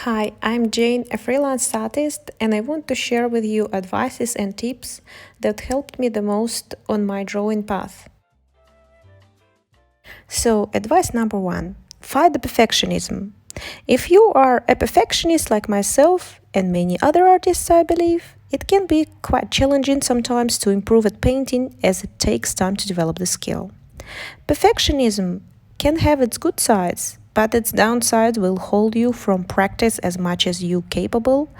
Hi, I'm Jane, a freelance artist, and I want to share with you advices and tips that helped me the most on my drawing path. So, advice number one, fight the perfectionism. If you are a perfectionist like myself and many other artists, I believe, it can be quite challenging sometimes to improve at painting as it takes time to develop the skill. Perfectionism can have its good sides, but its downside will hold you from practice as much as you're capable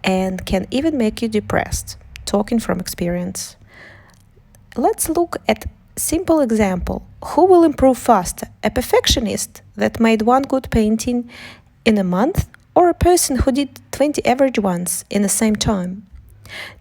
and can even make you depressed, talking from experience. Let's look at simple example. Who will improve faster? A perfectionist that made one good painting in a month or a person who did 20 average ones in the same time?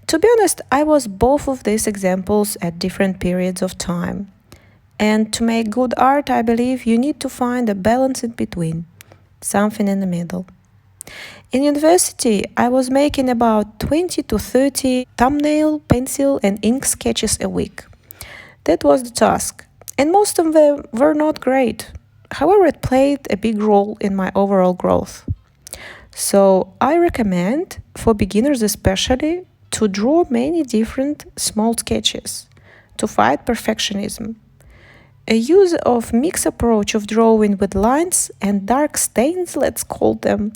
To be honest, I was both of these examples at different periods of time. And to make good art, I believe you need to find a balance in between, something in the middle. In university, I was making about 20 to 30 thumbnail, pencil, and ink sketches a week. That was the task, and most of them were not great. However, it played a big role in my overall growth. So, I recommend, for beginners especially, to draw many different small sketches to fight perfectionism. A use of mixed approach of drawing with lines and dark stains, let's call them.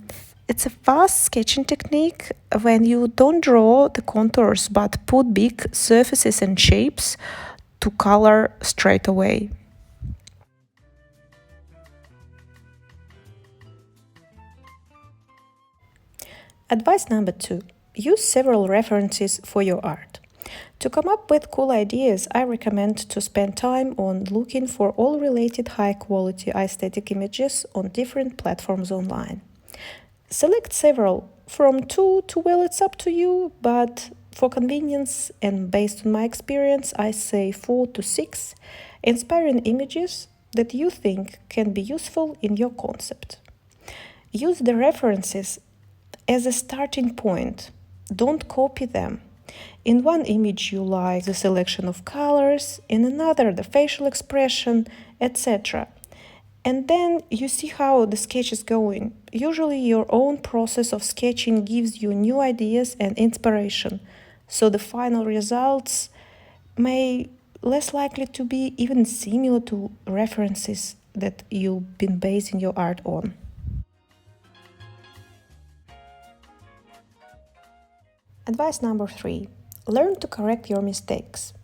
It's a fast sketching technique when you don't draw the contours but put big surfaces and shapes to color straight away. Advice number two, use several references for your art. To come up with cool ideas, I recommend to spend time on looking for all related high quality aesthetic images on different platforms online. Select several, from two to, well, it's up to you, but for convenience and based on my experience, I say 4 to 6 inspiring images that you think can be useful in your concept. Use the references as a starting point. Don't copy them. In one image, you like the selection of colors, in another, the facial expression, etc. And then you see how the sketch is going. Usually, your own process of sketching gives you new ideas and inspiration, so the final results may less likely to be even similar to references that you've been basing your art on. Advice number three, learn to correct your mistakes.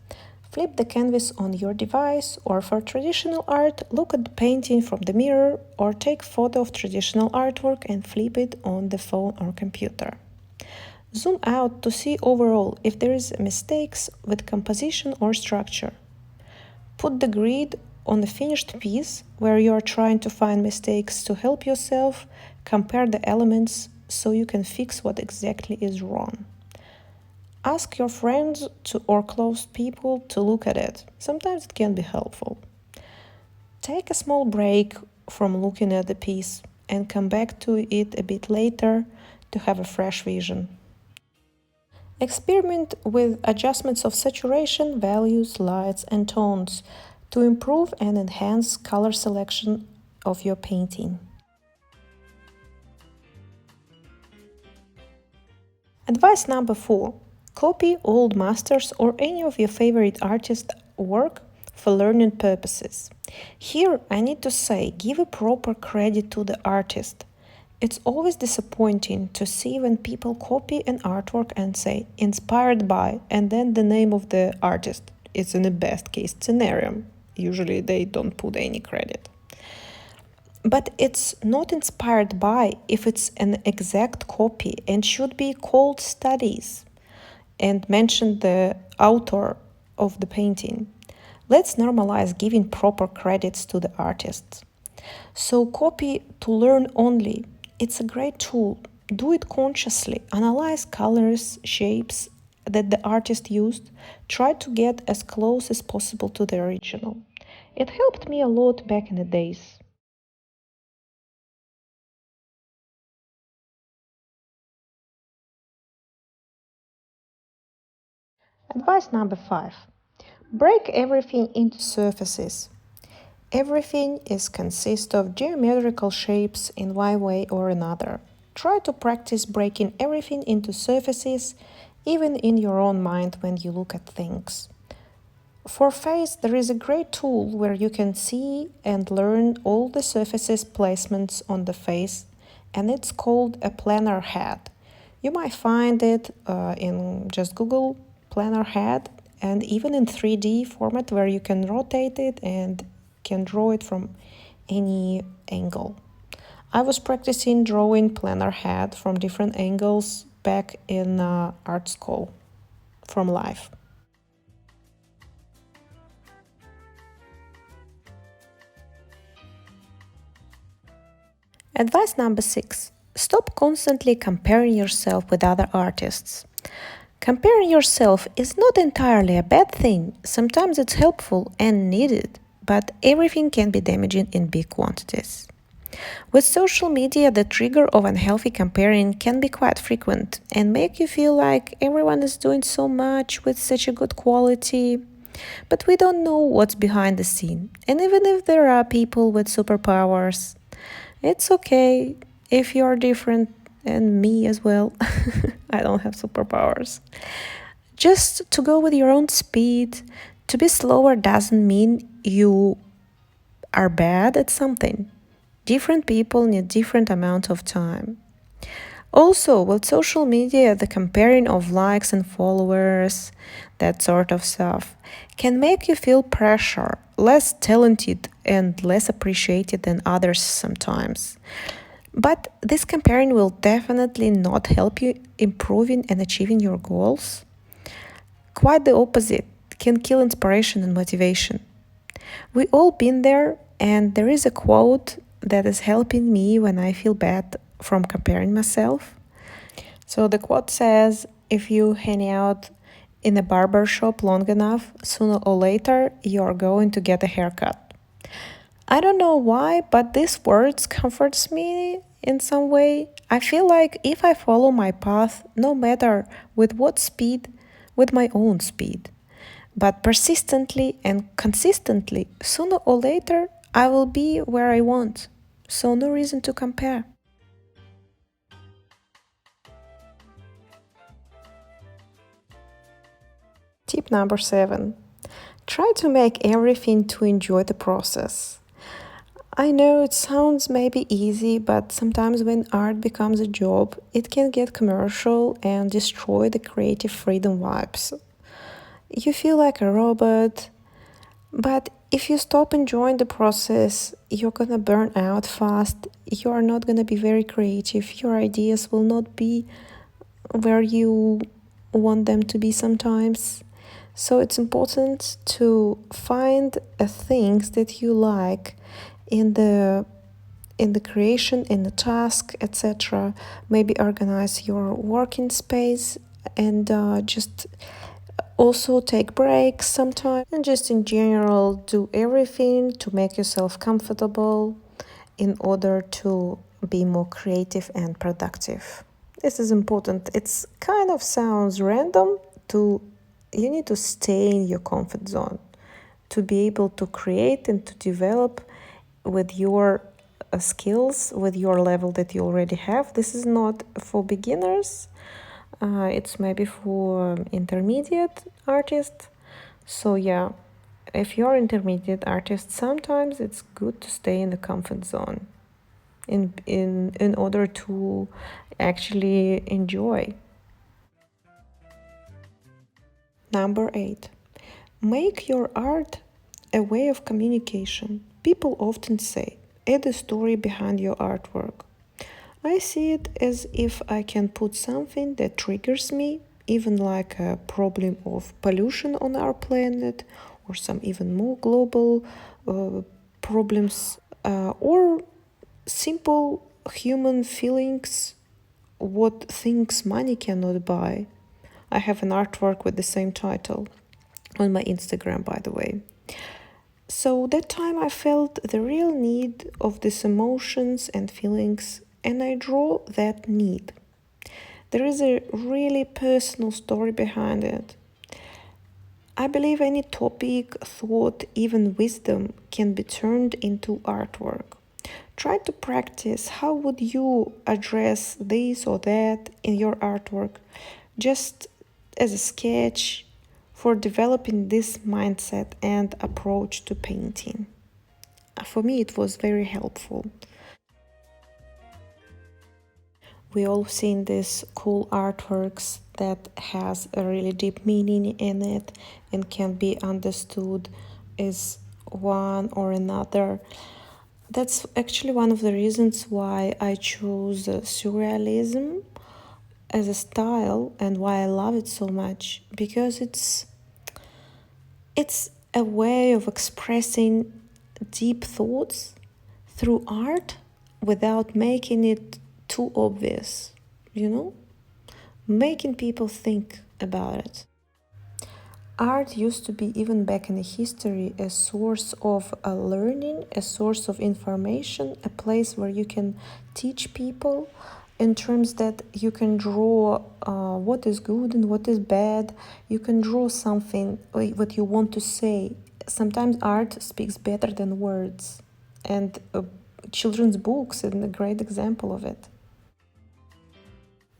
Flip the canvas on your device, or for traditional art, look at the painting from the mirror, or take photo of traditional artwork and flip it on the phone or computer. Zoom out to see overall if there is mistakes with composition or structure. Put the grid on the finished piece where you are trying to find mistakes to help yourself compare the elements so you can fix what exactly is wrong. Ask your friends or close people to look at it. Sometimes it can be helpful. Take a small break from looking at the piece and come back to it a bit later to have a fresh vision. Experiment with adjustments of saturation, values, lights, and tones to improve and enhance color selection of your painting. Advice number four, copy old masters or any of your favorite artists' work for learning purposes. Here, I need to say, give a proper credit to the artist. It's always disappointing to see when people copy an artwork and say inspired by, and then the name of the artist. It's in the best case scenario. Usually they don't put any credit. But it's not inspired by if it's an exact copy and should be called studies and mention the author of the painting. Let's normalize giving proper credits to the artists. So, copy to learn only. It's a great tool. Do it consciously. Analyze colors, shapes that the artist used. Try to get as close as possible to the original. It helped me a lot back in the days. Advice number five, break everything into surfaces. Everything is consists of geometrical shapes in one way or another. Try to practice breaking everything into surfaces, even in your own mind when you look at things. For face, there is a great tool where you can see and learn all the surfaces placements on the face, and it's called a planar head. You might find it in just Google planar head, and even in 3D format where you can rotate it and can draw it from any angle. I was practicing drawing planar head from different angles back in art school from life. Advice number 6. Stop constantly comparing yourself with other artists. Comparing yourself is not entirely a bad thing. Sometimes it's helpful and needed, but everything can be damaging in big quantities. With social media, the trigger of unhealthy comparing can be quite frequent and make you feel like everyone is doing so much with such a good quality. But we don't know what's behind the scene. And even if there are people with superpowers, it's okay if you're different, and me as well. I don't have superpowers. Just to go with your own speed. To be slower doesn't mean you are bad at something. Different people need different amount of time. Also, with social media, the comparing of likes and followers, that sort of stuff, can make you feel pressure, less talented and less appreciated than others sometimes. But this comparing will definitely not help you improving and achieving your goals. Quite the opposite, can kill inspiration and motivation. We all been there, and there is a quote that is helping me when I feel bad from comparing myself. So the quote says, if you hang out in a barber shop long enough, sooner or later you're going to get a haircut. I don't know why, but these words comforts me in some way. I feel like if I follow my path, no matter with what speed, with my own speed, but persistently and consistently, sooner or later I will be where I want. So no reason to compare. Tip number 7. Try to make everything to enjoy the process. I know it sounds maybe easy, but sometimes when art becomes a job, it can get commercial and destroy the creative freedom vibes. You feel like a robot, but if you stop enjoying the process, you're gonna burn out fast. You are not gonna be very creative. Your ideas will not be where you want them to be sometimes. So it's important to find things that you like in the creation, in the task, etc. Maybe organize your working space and just also take breaks sometimes, and just in general do everything to make yourself comfortable in order to be more creative and productive. This is important. It's kind of sounds random to you need to stay in your comfort zone to be able to create and to develop with your skills, with your level that you already have. This is not for beginners. It's maybe for intermediate artists. So yeah, if you're intermediate artist, sometimes it's good to stay in the comfort zone in order to actually enjoy. Number 8. Make your art a way of communication. People often say, add a story behind your artwork. I see it as if I can put something that triggers me, even like a problem of pollution on our planet, or some even more global problems, or simple human feelings, what things money cannot buy. I have an artwork with the same title on my Instagram, by the way. So that time I felt the real need of these emotions and feelings, and I draw that need. There is a really personal story behind it. I believe any topic, thought, even wisdom can be turned into artwork. Try to practice how would you address this or that in your artwork, just as a sketch for developing this mindset and approach to painting. For me, it was very helpful. We all seen these cool artworks that has a really deep meaning in it and can be understood as one or another. That's actually one of the reasons why I chose surrealism as a style and why I love it so much, because it's a way of expressing deep thoughts through art without making it too obvious, you know? Making people think about it. Art used to be, even back in the history, a source of learning, a source of information, a place where you can teach people in terms that you can draw what is good and what is bad. You can draw something, what you want to say. Sometimes art speaks better than words, and children's books is a great example of it.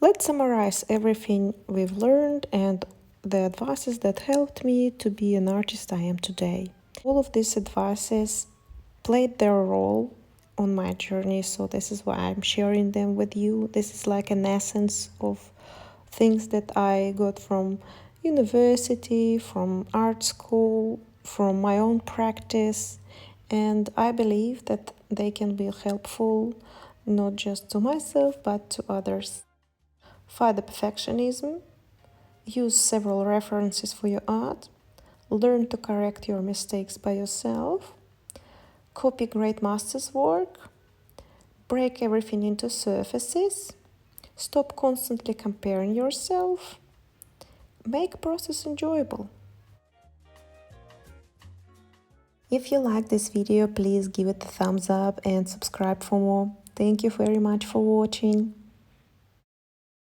Let's summarize everything we've learned and the advices that helped me to be an artist I am today. All of these advices played their role on my journey, so this is why I'm sharing them with you. This is like an essence of things that I got from university, from art school, from my own practice, and I believe that they can be helpful not just to myself but to others. Fight the perfectionism, use several references for your art, learn to correct your mistakes by yourself, copy great masters' work, break everything into surfaces, stop constantly comparing yourself, make process enjoyable. If you like this video, please give it a thumbs up and subscribe for more. Thank you very much for watching.